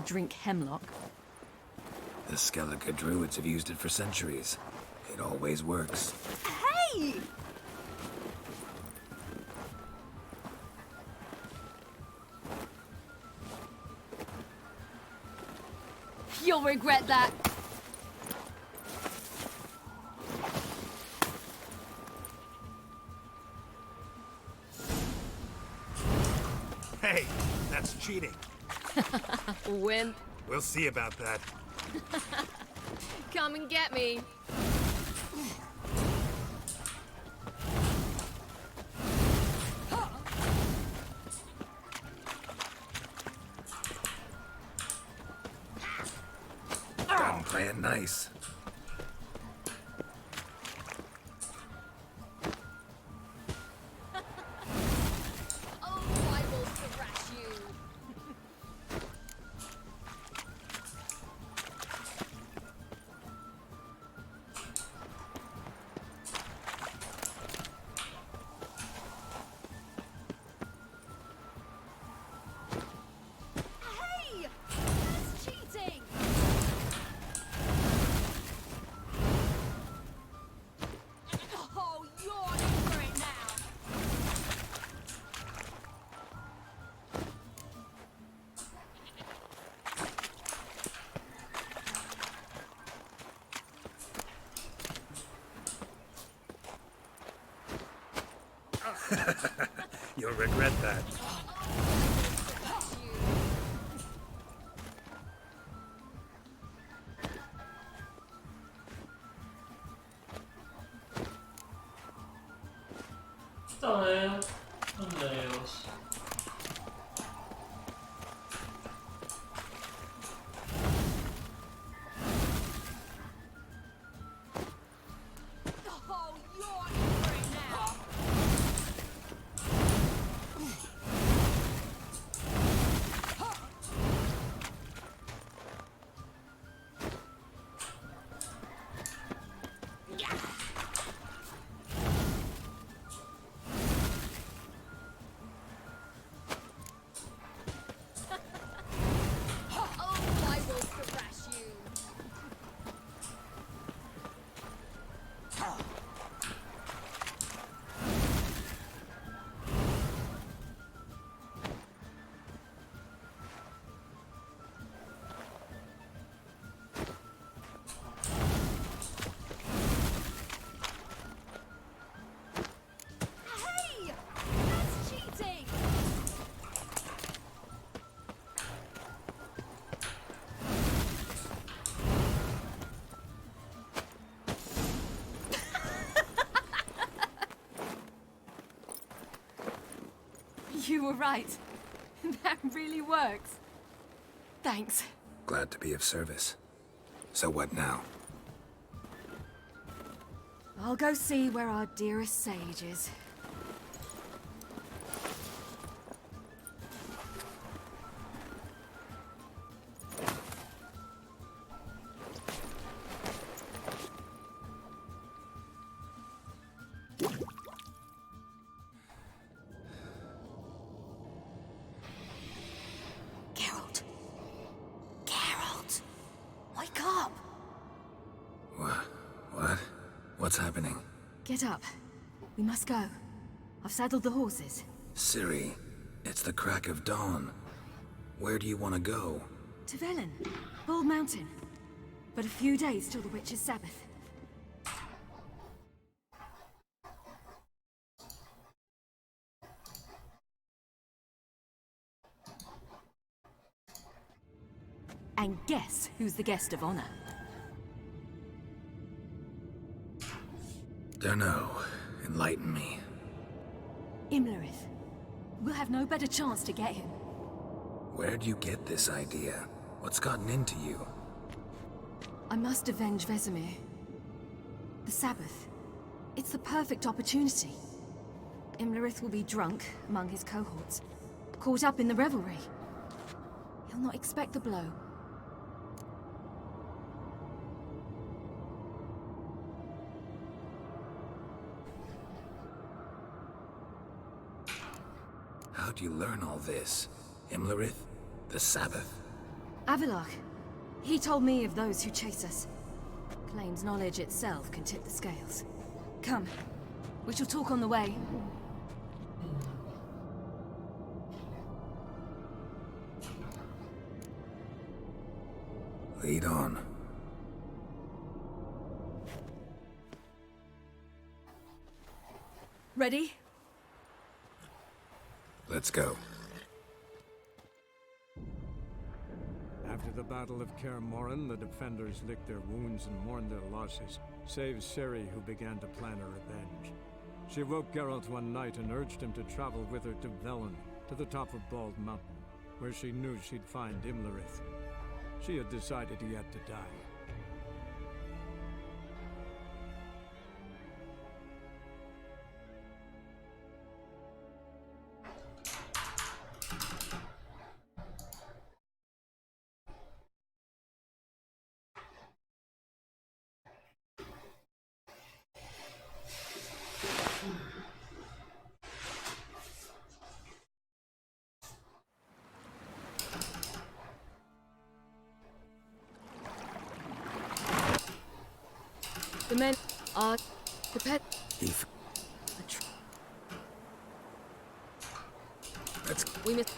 drink hemlock. The Skellige druids have used it for centuries. It always works. Hey! You'll regret that. Hey, that's cheating. Wimp. We'll see about that. Come and get me. Done playing nice. Oh, I will thrash you. Hey! That's cheating! Oh, you're in for it now! You'll regret that. Então é. Meu Deus. Oh, you're in for it now! Oh, I will thrash you! Hey! That's cheating! You were right. That really works. Thanks. Glad to be of service. So what now? I'll go see where our dearest sage is. Geralt. Geralt! Wake up! What? What's happening? Get up. We must go. I've saddled the horses. Ciri, it's the crack of dawn. Where do you want to go? To Velen, Bald Mountain. But a few days till the Witch's Sabbath. And guess who's the guest of honor? Dunno. Enlighten me. Imlerith. We'll have no better chance to get him. Where'd you get this idea? What's gotten into you? I must avenge Vesemir. The Sabbath. It's the perfect opportunity. Imlerith will be drunk among his cohorts, caught up in the revelry. He'll not expect the blow. How'd you learn all this? Imlerith? The Sabbath? Avilark. He told me of those who chase us. Claims knowledge itself can tip the scales. Come. We shall talk on the way. Lead on. Ready? Let's go. After the Battle of Kaer Morhen, the defenders licked their wounds and mourned their losses, save Ciri, who began to plan her revenge. She woke Geralt one night and urged him to travel with her to Velen, to the top of Bald Mountain, where she knew she'd find Imlerith. She had decided he had to die. The men are the pet. Eve. Let's... We must.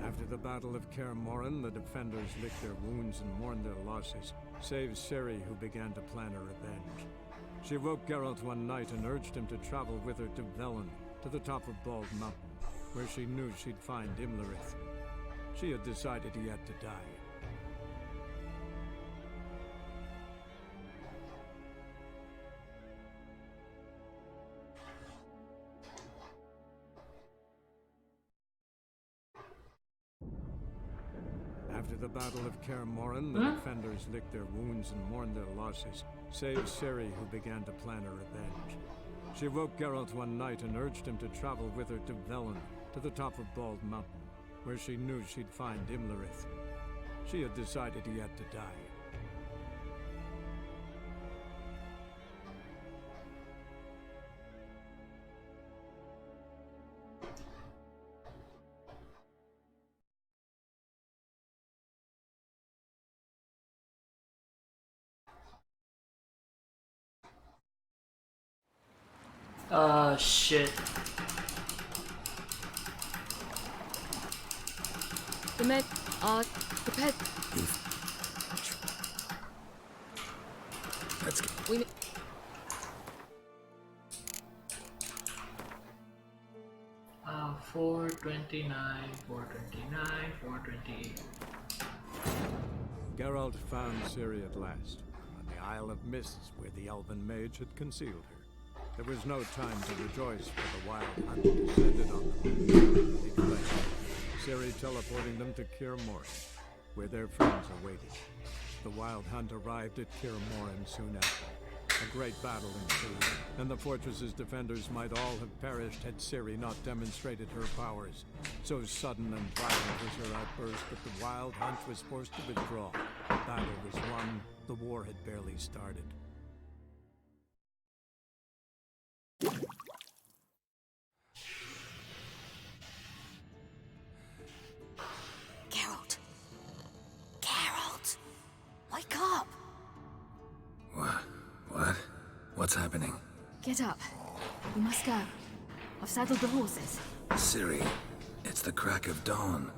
After the Battle of Kaer Morhen, the defenders licked their wounds and mourned their losses, save Ciri, who began to plan her revenge. She woke Geralt one night and urged him to travel with her to Velen, to the top of Bald Mountain, where she knew she'd find Imlerith. She had decided he had to die. After the Battle of Kaer Morhen, the defenders licked their wounds and mourned their losses, save Ciri, who began to plan her revenge. She woke Geralt one night and urged him to travel with her to Velen, to the top of Bald Mountain, where she knew she'd find Imlerith. She had decided he had to die. Shit. The men are the pet. Let's... We. 429, 429, 428. Geralt found Ciri at last, on the Isle of Mists, where the Elven Mage had concealed her. There was no time to rejoice, for the Wild Hunt descended on them. They fled, Ciri teleporting them to Kaer Morhen, where their friends awaited. The Wild Hunt arrived at Kaer Morhen soon after. A great battle ensued, and the fortress's defenders might all have perished had Ciri not demonstrated her powers. So sudden and violent was her outburst that the Wild Hunt was forced to withdraw. The battle was won. The war had barely started. Geralt. Geralt. Wake up. What? What's happening? Get up. We must go. I've saddled the horses. Ciri, it's the crack of dawn.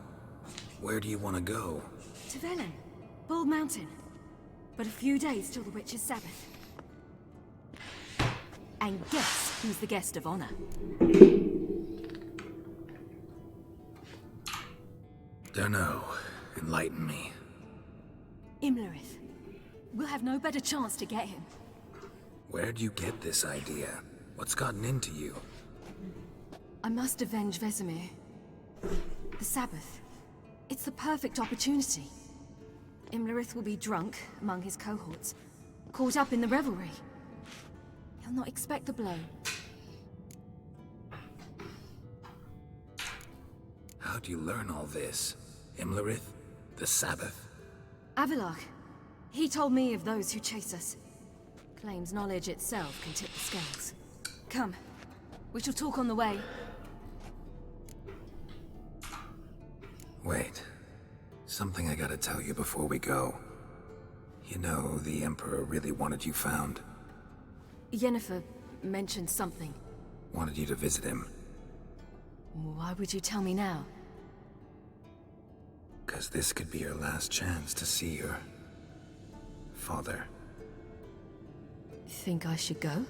Where do you want to go? To Velen. Bald Mountain. But a few days till the Witch's Sabbath. And guess who's the guest of honor? Dunno. Enlighten me. Imlerith. We'll have no better chance to get him. Where'd you get this idea? What's gotten into you? I must avenge Vesemir. The Sabbath. It's the perfect opportunity. Imlerith will be drunk among his cohorts, caught up in the revelry. He'll not expect the blow. How'd you learn all this? Imlerith? The Sabbath? Avilark. He told me of those who chase us. Claims knowledge itself can tip the scales. Come, we shall talk on the way. Wait. Something I gotta tell you before we go. You know, the Emperor really wanted you found. Yennefer mentioned something. Wanted you to visit him. Why would you tell me now? 'Cause this could be your last chance to see your... father. Think I should go?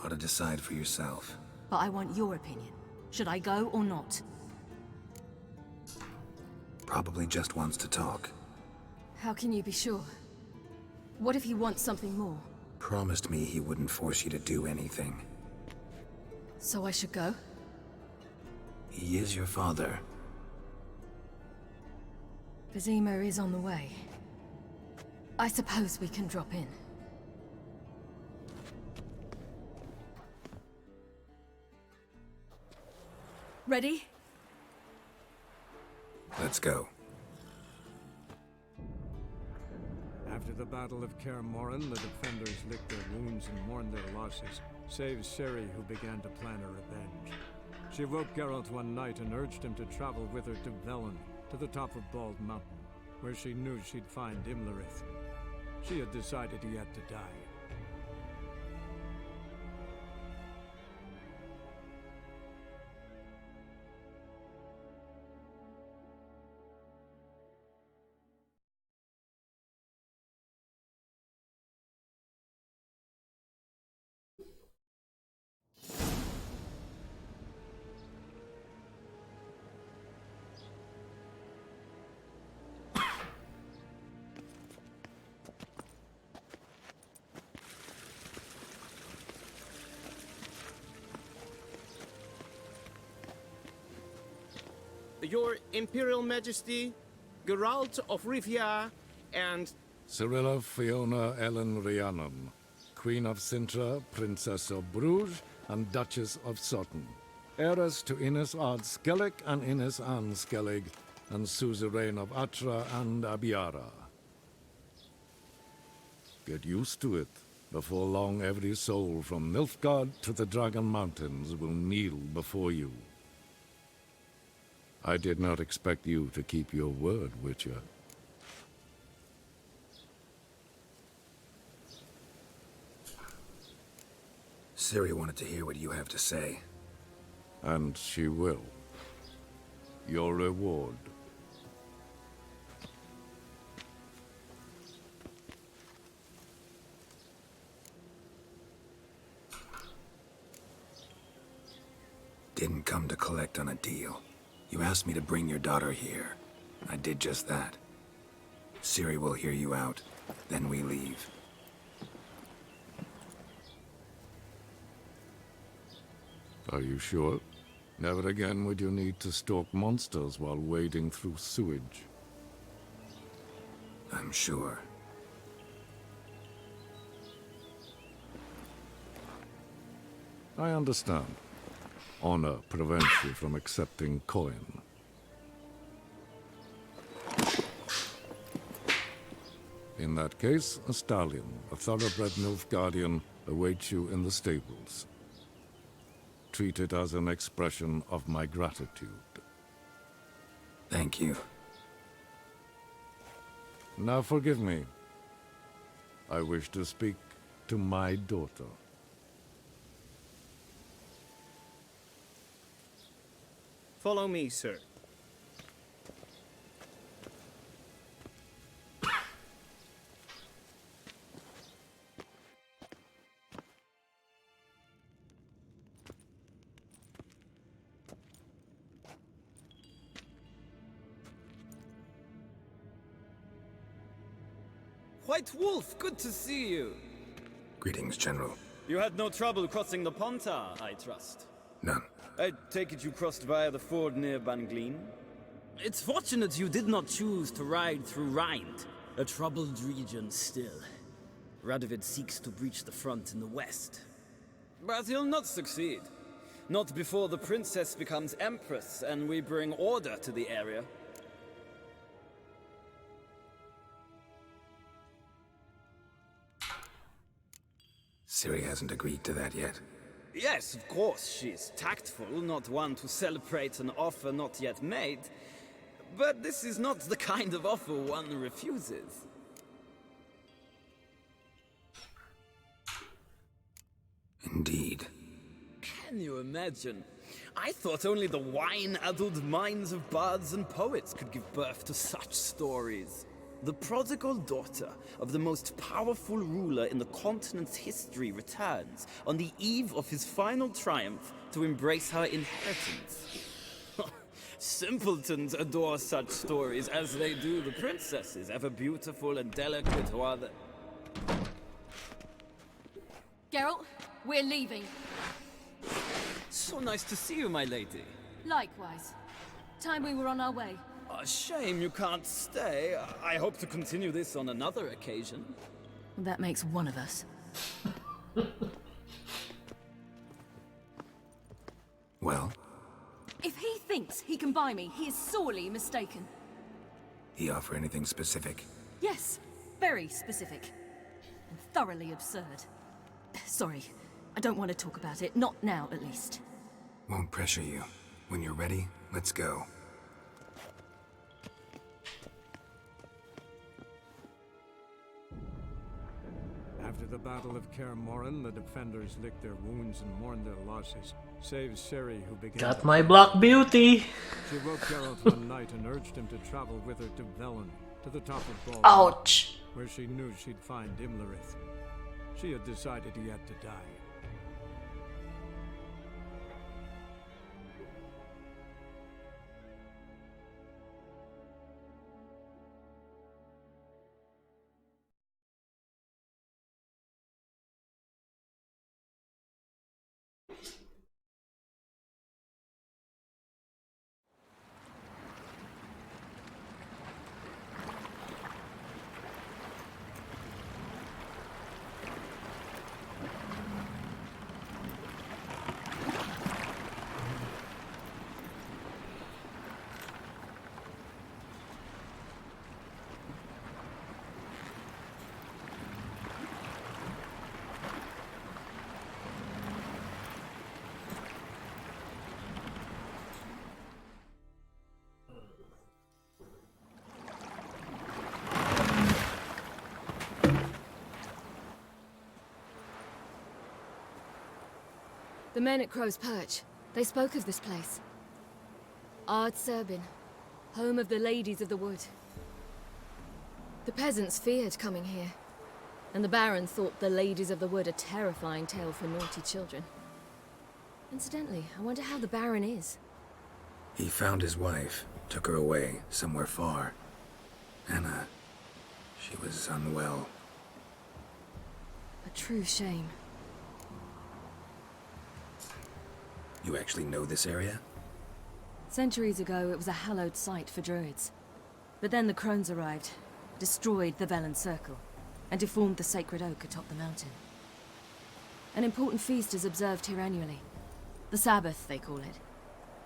Ought to decide for yourself. But I want your opinion. Should I go or not? Probably just wants to talk. How can you be sure? What if he wants something more? Promised me he wouldn't force you to do anything. So I should go? He is your father. Vizima is on the way. I suppose we can drop in. Ready? Let's go. After the Battle of Kaer Morhen, the defenders licked their wounds and mourned their losses, save Ciri, who began to plan a revenge. She woke Geralt one night and urged him to travel with her to Velen, to the top of Bald Mountain, where she knew she'd find Imlerith. She had decided he had to die. Your Imperial Majesty, Geralt of Rivia, and... Cirilla Fiona Ellen Rhiannon, Queen of Sintra, Princess of Bruges, and Duchess of Sutton. Heiress to Innes Ard Skellig and Innes Anne Skellig, and suzerain of Atra and Abiara. Get used to it. Before long, every soul from Nilfgaard to the Dragon Mountains will kneel before you. I did not expect you to keep your word, Witcher. Ciri wanted to hear what you have to say. And she will. Your reward. Didn't come to collect on a deal. You asked me to bring your daughter here. I did just that. Ciri will hear you out, then we leave. Are you sure? Never again would you need to stalk monsters while wading through sewage. I'm sure. I understand. Honor prevents you from accepting coin. In that case, a stallion, a thoroughbred Nilfgaardian, awaits you in the stables. Treat it as an expression of my gratitude. Thank you. Now forgive me. I wish to speak to my daughter. Follow me, sir. White Wolf, good to see you. Greetings, General. You had no trouble crossing the Pontar, I trust. None. I take it you crossed via the ford near Bangleen? It's fortunate you did not choose to ride through Rind, a troubled region still. Radovid seeks to breach the front in the west. But he'll not succeed. Not before the princess becomes empress and we bring order to the area. Ciri hasn't agreed to that yet. Yes, of course, she's tactful, not one to celebrate an offer not yet made. But this is not the kind of offer one refuses. Indeed. Can you imagine? I thought only the wine-addled minds of bards and poets could give birth to such stories. The prodigal daughter of the most powerful ruler in the continent's history returns on the eve of his final triumph to embrace her inheritance. Simpletons adore such stories as they do the princesses, ever beautiful and delicate who are the... Geralt, we're leaving. So nice to see you, my lady. Likewise. Time we were on our way. A shame you can't stay. I hope to continue this on another occasion. That makes one of us. Well, If he thinks he can buy me, he is sorely mistaken. he offer anything specific? Yes, very specific. And thoroughly absurd. Sorry, I don't want to talk about it. Not now, at least. Won't pressure you. When you're ready, let's go. After the Battle of Kaer Morhen, the defenders licked their wounds and mourned their losses, save Ciri, who began Got to my fight. Black Beauty. She woke Geralt one night and urged him to travel with her to Velen, to the top of Baldwin, Ouch. where she knew she'd find Imlerith. She had decided he had to die. The men at Crow's Perch, they spoke of this place. Ard Serbin, home of the Ladies of the Wood. The peasants feared coming here, and the Baron thought the Ladies of the Wood a terrifying tale for naughty children. Incidentally, I wonder how the Baron is. He found his wife, took her away, somewhere far. Anna, she was unwell. A true shame. You actually know this area? Centuries ago, it was a hallowed site for druids. But then the crones arrived, destroyed the Velen Circle, and deformed the sacred oak atop the mountain. An important feast is observed here annually. The Sabbath, they call it.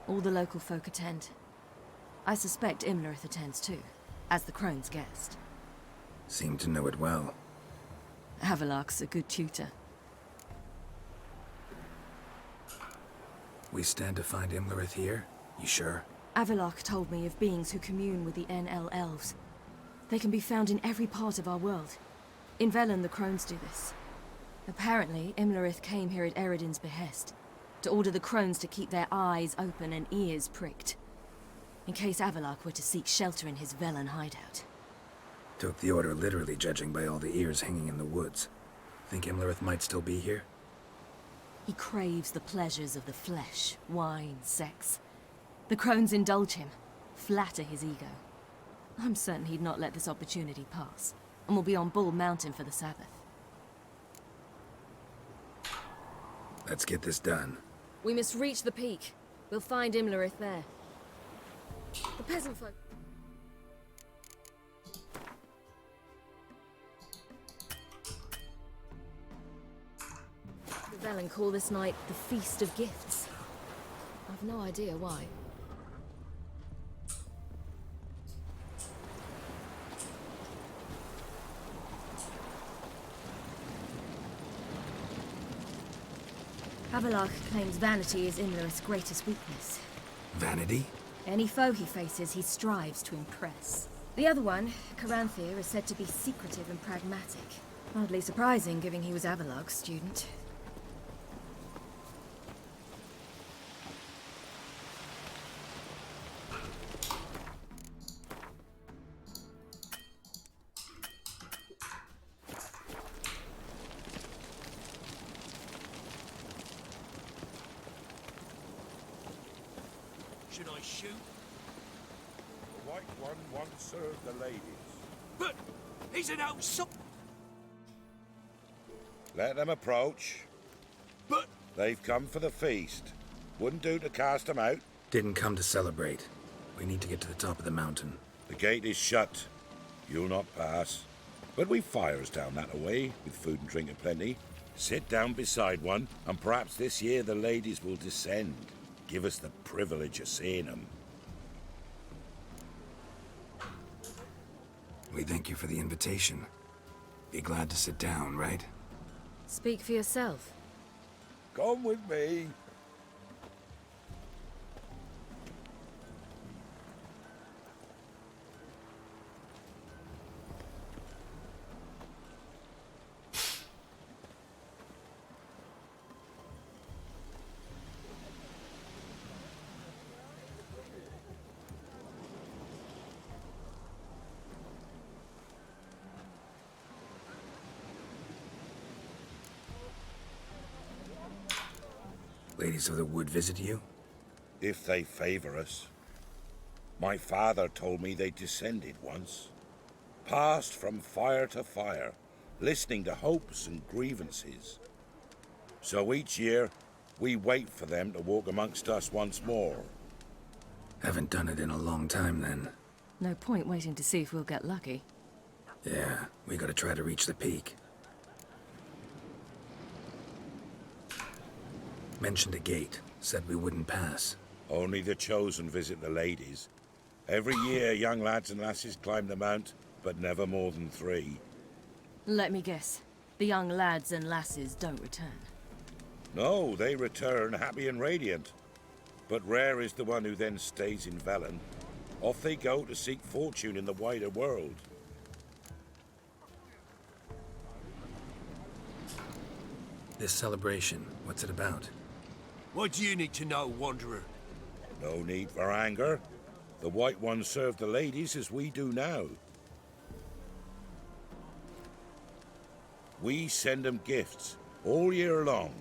All the local folk attend. I suspect Imlerith attends too, as the crone's guest. Seem to know it well. Havelark's a good tutor. We stand to find Imlerith here? You sure? Avilark told me of beings who commune with the NL elves. They can be found in every part of our world. In Velen, the crones do this. Apparently, Imlerith came here at Eredin's behest, to order the crones to keep their eyes open and ears pricked, in case Avilark were to seek shelter in his Velen hideout. Took the order literally, judging by all the ears hanging in the woods. Think Imlerith might still be here? He craves the pleasures of the flesh, wine, sex. The crones indulge him, flatter his ego. I'm certain he'd not let this opportunity pass, and will be on Bull Mountain for the Sabbath. Let's get this done. We must reach the peak. We'll find Imlerith there. The peasant folk... The Velen call this night the Feast of Gifts. I've no idea why. Havelock claims vanity is Imlerith's greatest weakness. Vanity? Any foe he faces, he strives to impress. The other one, Caranthir, is said to be secretive and pragmatic. Hardly surprising, given he was Havelock's student. Should I shoot? The White One once served the ladies. But he's an outside. Let them approach. But They've come for the feast. Wouldn't do to cast them out. Didn't come to celebrate. We need to get to the top of the mountain. The gate is shut. You'll not pass. But we've fires down that away, with food and drink aplenty. Sit down beside one, and perhaps this year the ladies will descend. Give us the privilege of seeing them. We thank you for the invitation. Be glad to sit down, right? Speak for yourself. Come with me. Ladies of the Wood visit you? If they favor us. My father told me they descended once. Passed from fire to fire, listening to hopes and grievances. So each year, we wait for them to walk amongst us once more. Haven't done it in a long time, then. No point waiting to see if we'll get lucky. Yeah, we gotta try to reach the peak. Mentioned a gate. Said we wouldn't pass. Only the chosen visit the ladies. Every year, young lads and lasses climb the mount, but never more than 3. Let me guess. The young lads and lasses don't return. No, they return happy and radiant. But rare is the one who then stays in Velen. Off they go to seek fortune in the wider world. This celebration, what's it about? what do you need to know, Wanderer? No need for anger. The White Ones serve the ladies as we do now. We send them gifts all year long.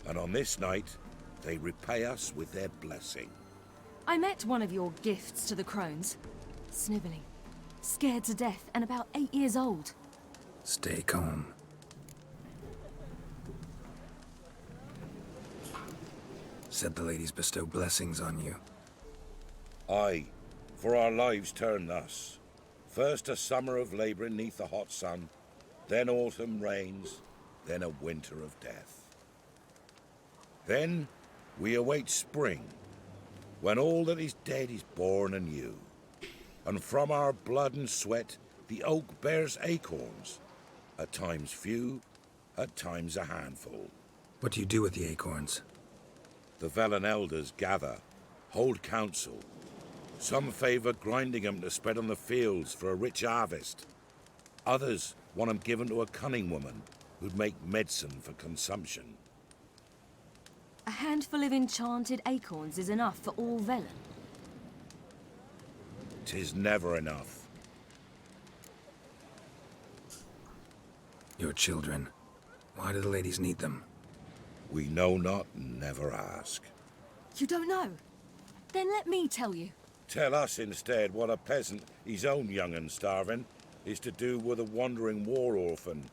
And on this night, they repay us with their blessing. I met one of your gifts to the crones. Sniveling. Scared to death and about 8 years old. Stay calm. Said the ladies bestow blessings on you. Aye, for our lives turn thus. First a summer of labouring neath the hot sun, then autumn rains, then a winter of death. Then we await spring, when all that is dead is born anew. And from our blood and sweat the oak bears acorns, at times few, at times a handful. What do you do with the acorns? The Velen elders gather, hold council. Some favour grinding 'em to spread on the fields for a rich harvest. Others want 'em given to a cunning woman who'd make medicine for consumption. A handful of enchanted acorns is enough for all Velen. 'Tis never enough. Your children. Why do the ladies need them? We know not and never ask. You don't know? Then let me tell you. Tell us instead what a peasant, his own young and starving, is to do with a wandering war orphan.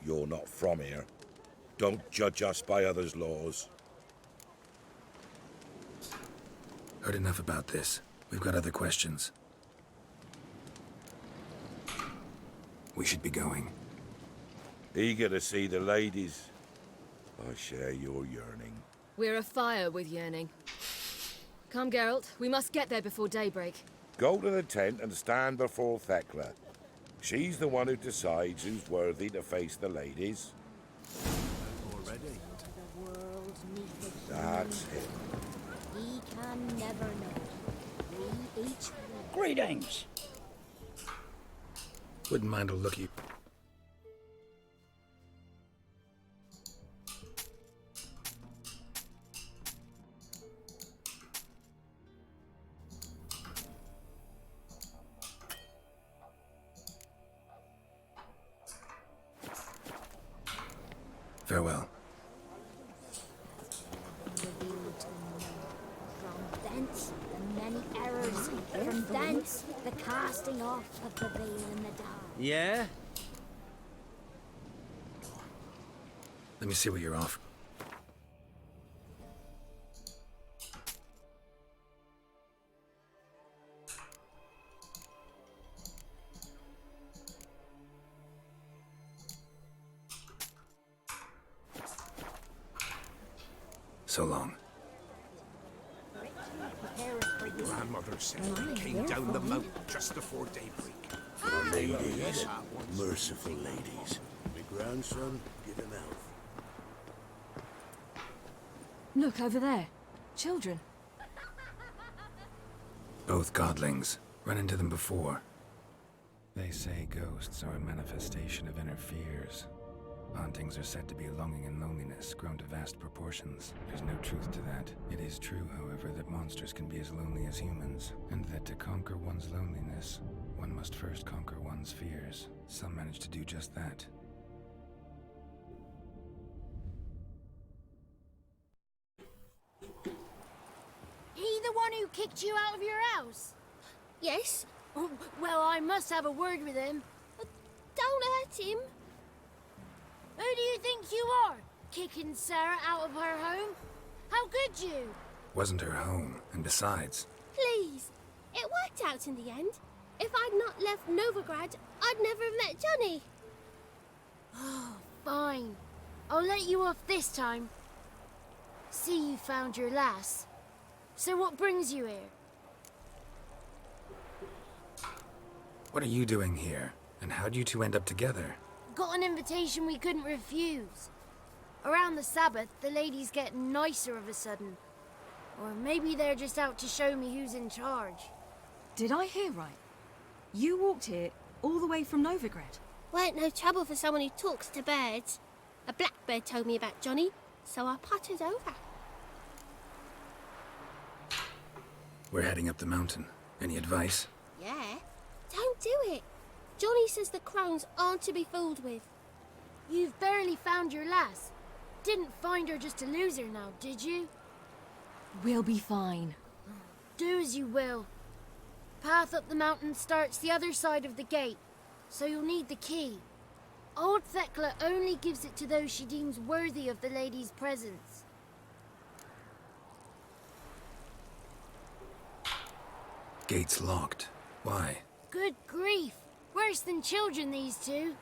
You're not from here. Don't judge us by others' laws. Heard enough about this. We've got other questions. We should be going. Eager to see the ladies. I share your yearning. We're afire with yearning. Come, Geralt. We must get there before daybreak. Go to the tent and stand before Thekla. She's the one who decides who's worthy to face the ladies. Already? The world neath the That's it. He can never know. We each will. Greetings. Wouldn't mind a looky. Farewell. Revealed to know. From thence, the many errors. From thence, the casting off of the veil in the dark. Yeah? Let me see what you're off. So long. Grandmother said we came down the mountain just before daybreak. Ladies, merciful ladies. My grandson, give him out. Look over there. Children. Both godlings. Run into them before. They say ghosts are a manifestation of inner fears. Hauntings are said to be longing and loneliness grown to vast proportions. There's no truth to that. It is true, however, that monsters can be as lonely as humans, and that to conquer one's loneliness, one must first conquer one's fears. Some manage to do just that. He the one who kicked you out of your house? Yes. Oh, well, I must have a word with him. Don't hurt him. Who do you think you are? Kicking Sarah out of her home? How could you? Wasn't her home, and besides... Please. It worked out in the end. If I'd not left Novigrad, I'd never have met Johnny. Oh, fine. I'll let you off this time. See, you found your lass. So what brings you here? What are you doing here? And how'd you two end up together? Got an invitation we couldn't refuse. Around the Sabbath, the ladies get nicer of a sudden. Or maybe they're just out to show me who's in charge. Did I hear right? You walked here all the way from Novigrad? Weren't no trouble for someone who talks to birds. A blackbird told me about Johnny, so I pottered over. We're heading up the mountain. Any advice? Yeah? Don't do it. Johnny says the crones aren't to be fooled with. You've barely found your lass. Didn't find her just to lose her now, did you? We'll be fine. Do as you will. Path up the mountain starts the other side of the gate, so you'll need the key. Old Thekla only gives it to those she deems worthy of the lady's presence. Gate's locked. Why? Good grief. Worse than children, these two.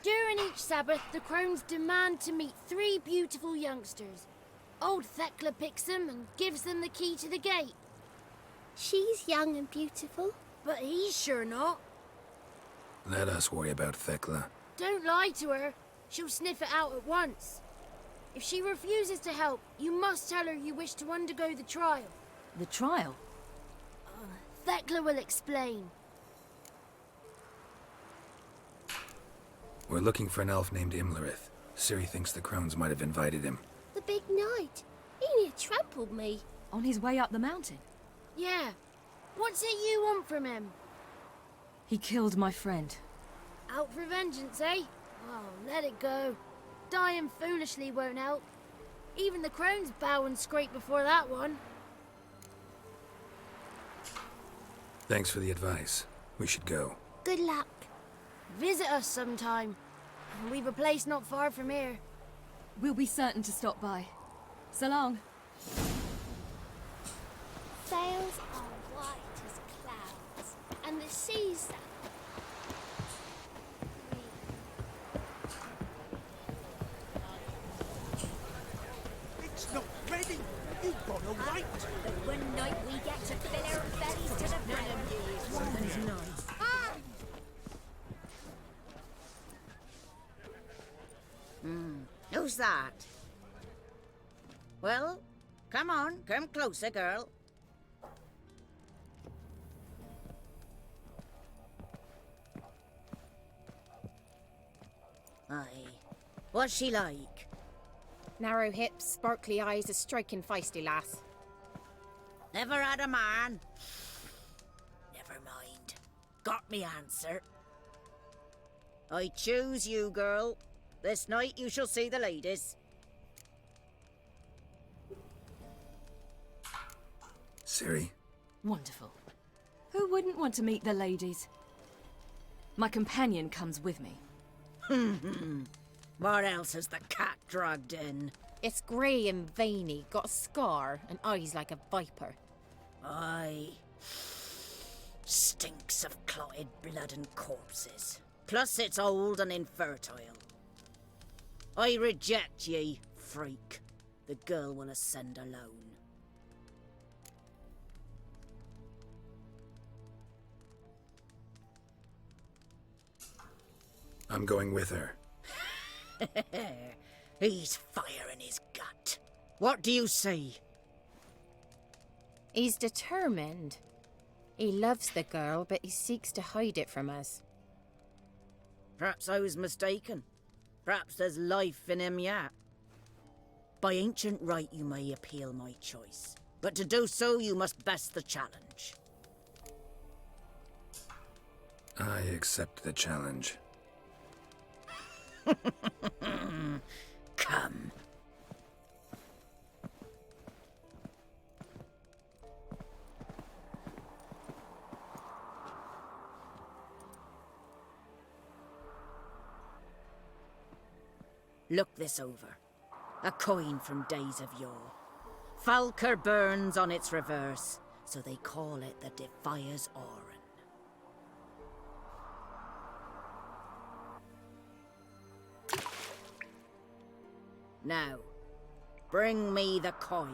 During each Sabbath, the crones demand to meet 3 beautiful youngsters. Old Thekla picks them and gives them the key to the gate. She's young and beautiful. But he's sure not. Let us worry about Thekla. Don't lie to her. She'll sniff it out at once. If she refuses to help, you must tell her you wish to undergo the trial. The trial? Thekla will explain. We're looking for an elf named Imlerith. Ciri thinks the crones might have invited him. The big knight. He near trampled me. On his way up the mountain? Yeah. What's it you want from him? He killed my friend. Out for vengeance, eh? Oh, let it go. Dying foolishly won't help. Even the crones bow and scrape before that one. Thanks for the advice. We should go. Good luck. Visit us sometime. We've a place not far from here. We'll be certain to stop by. So long. Sails are white as clouds, and the seas It's right. The one night we get to fill our bellies to the brim. One's nice. Who's that? Well, come on, come closer, girl. Aye. What's she like? Narrow hips, sparkly eyes, a striking feisty lass. Never had a man. Never mind. Got me answer. I choose you, girl. This night you shall see the ladies. Ciri? Wonderful. Who wouldn't want to meet the ladies? My companion comes with me. What else has the cat dragged in? It's grey and veiny, got a scar, and eyes like a viper. Aye. Stinks of clotted blood and corpses. Plus it's old and infertile. I reject ye, freak. The girl will ascend alone. I'm going with her. He's fire in his gut. What do you say? He's determined. He loves the girl, but he seeks to hide it from us. Perhaps I was mistaken. Perhaps there's life in him yet. By ancient right you may appeal my choice, but to do so you must best the challenge. I accept the challenge. Come. Look this over. A coin from days of yore. Falker burns on its reverse, so they call it the Defier's Oran. Now, bring me the coin.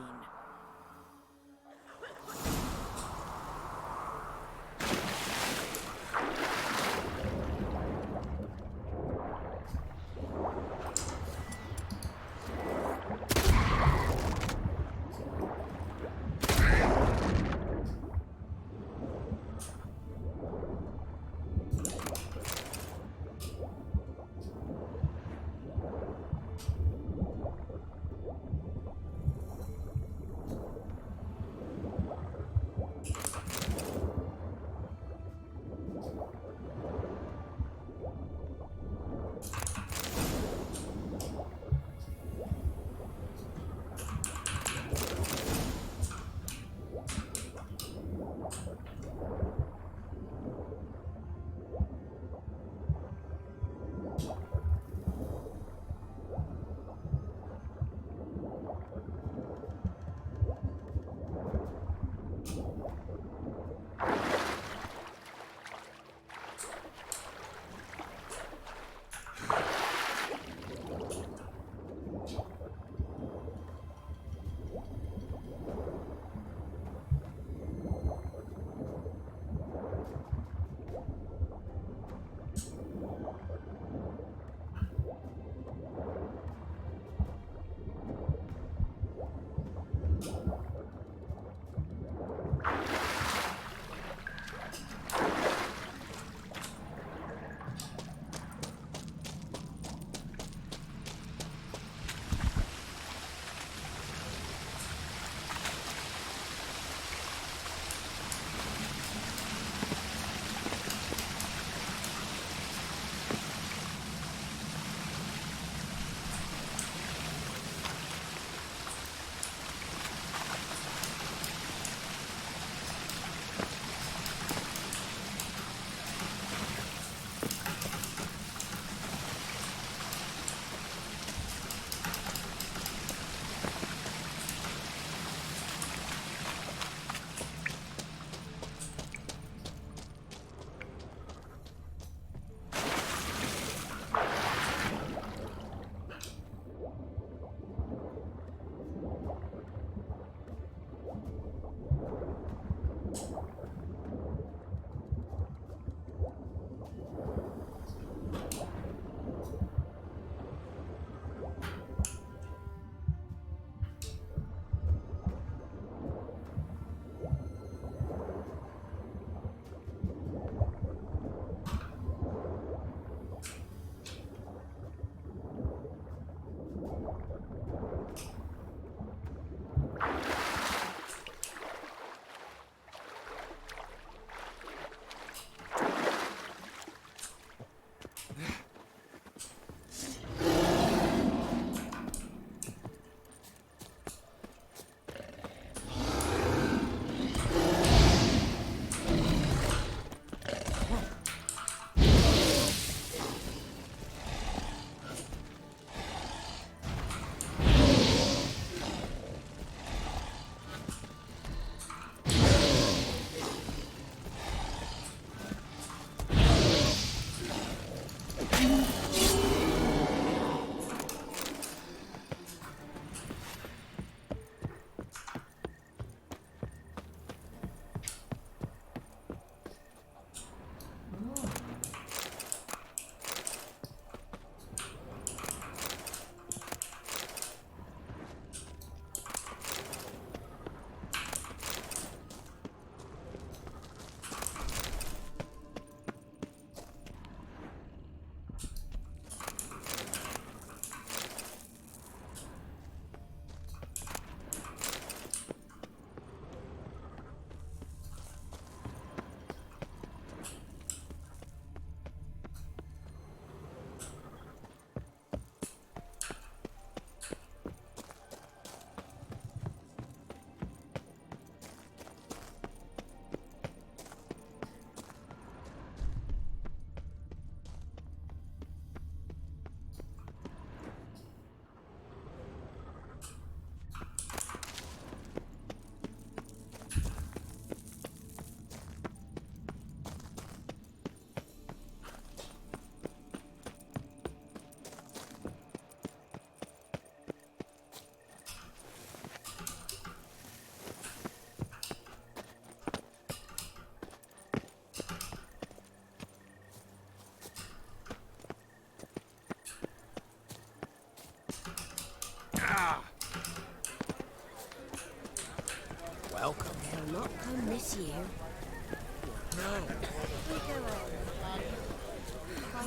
you.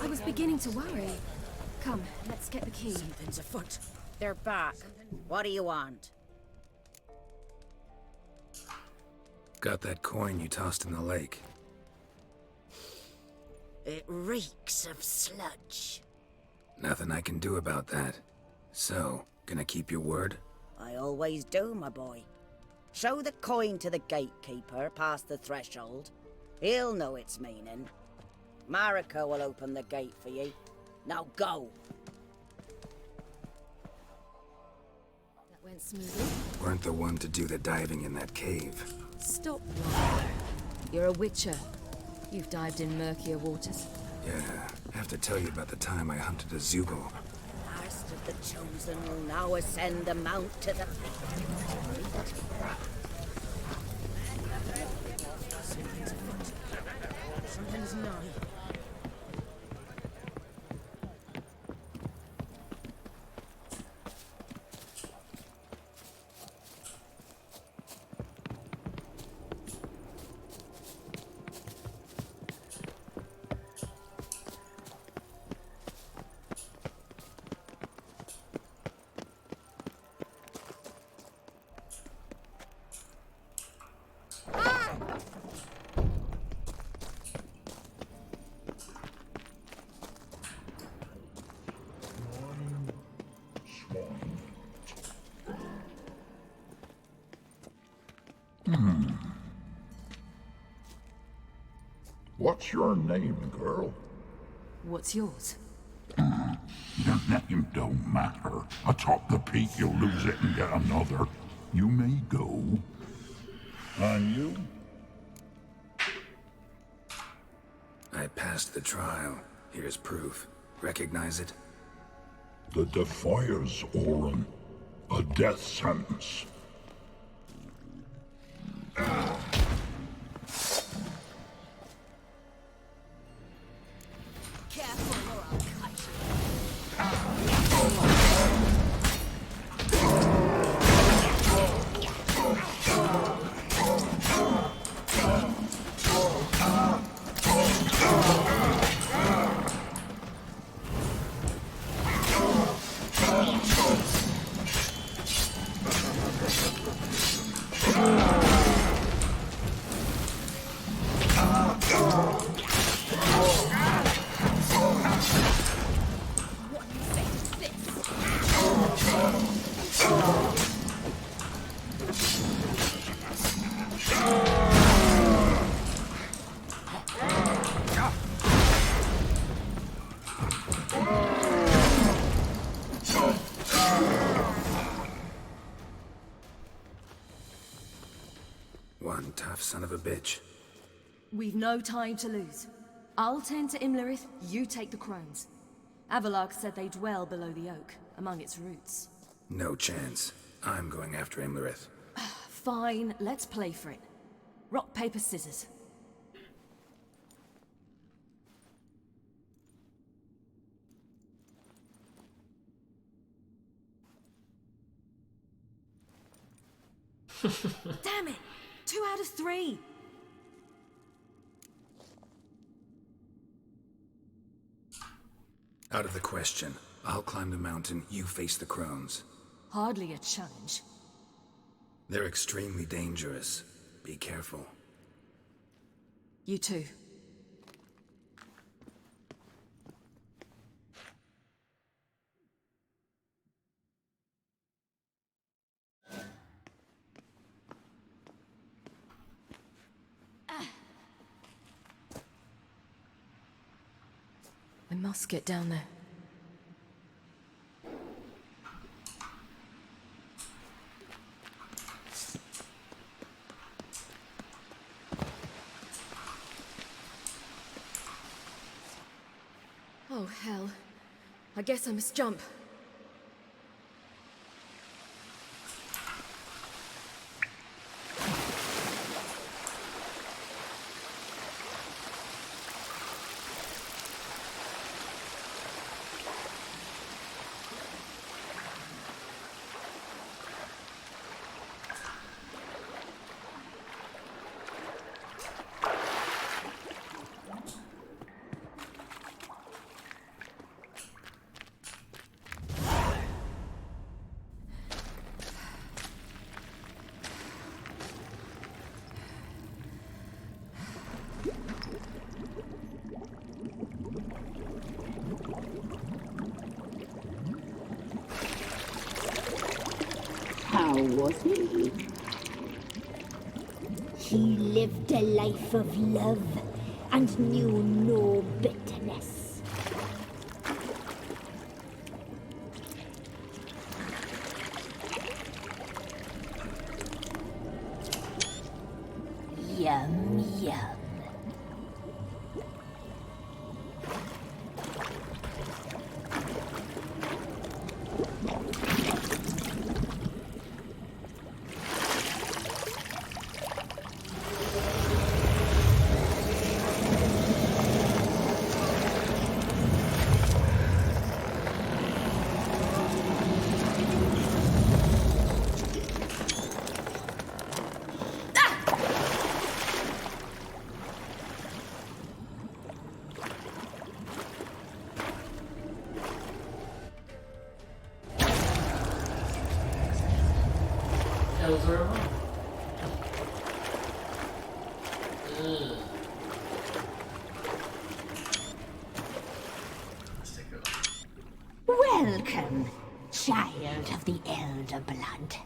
I was beginning to worry. Come, let's get the key. Something's afoot. They're back. What do you want? Got that coin you tossed in the lake. It reeks of sludge. Nothing I can do about that. So, gonna keep your word? I always do, my boy. Show the coin to the gatekeeper past the threshold. He'll know its meaning. Marika will open the gate for you. Now go. That went smoothly. Weren't the one to do the diving in that cave. Stop lying. You're a witcher. You've dived in murkier waters. Yeah, I have to tell you about the time I hunted a Zugel. Last of the chosen will now ascend the mount to the Something's afoot. Something's nigh. What's your name, girl? What's yours? Your name don't matter. Atop the peak, you'll lose it and get another. You may go. And you? I passed the trial. Here's proof. Recognize it? The Defiers, Orin. A death sentence. One tough son of a bitch. We've no time to lose. I'll tend to Imlerith, you take the crones. Avalark said they dwell below the oak, among its roots. No chance. I'm going after Imlerith. Fine, let's play for it. Rock, paper, scissors. Damn it! 2 out of 3! Out of the question. I'll climb the mountain, you face the crones. Hardly a challenge. They're extremely dangerous. Be careful. You too. I must get down there. Oh, hell. I guess I must jump. was he? He lived a life of love and knew no bitterness. Yum, yum. Welcome, child of the Elder Blood.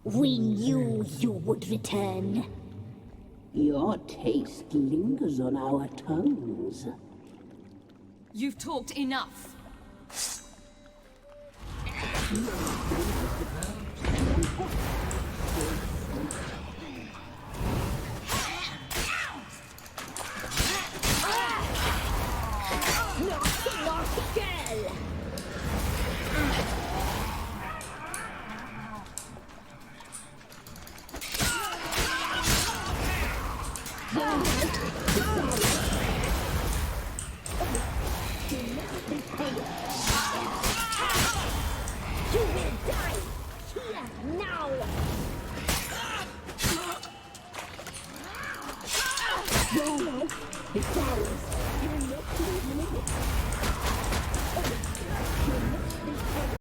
We knew you would return. Your taste lingers on our tongues. You've talked enough. You will die here now! No, it's ours. You're not leaving it. You're not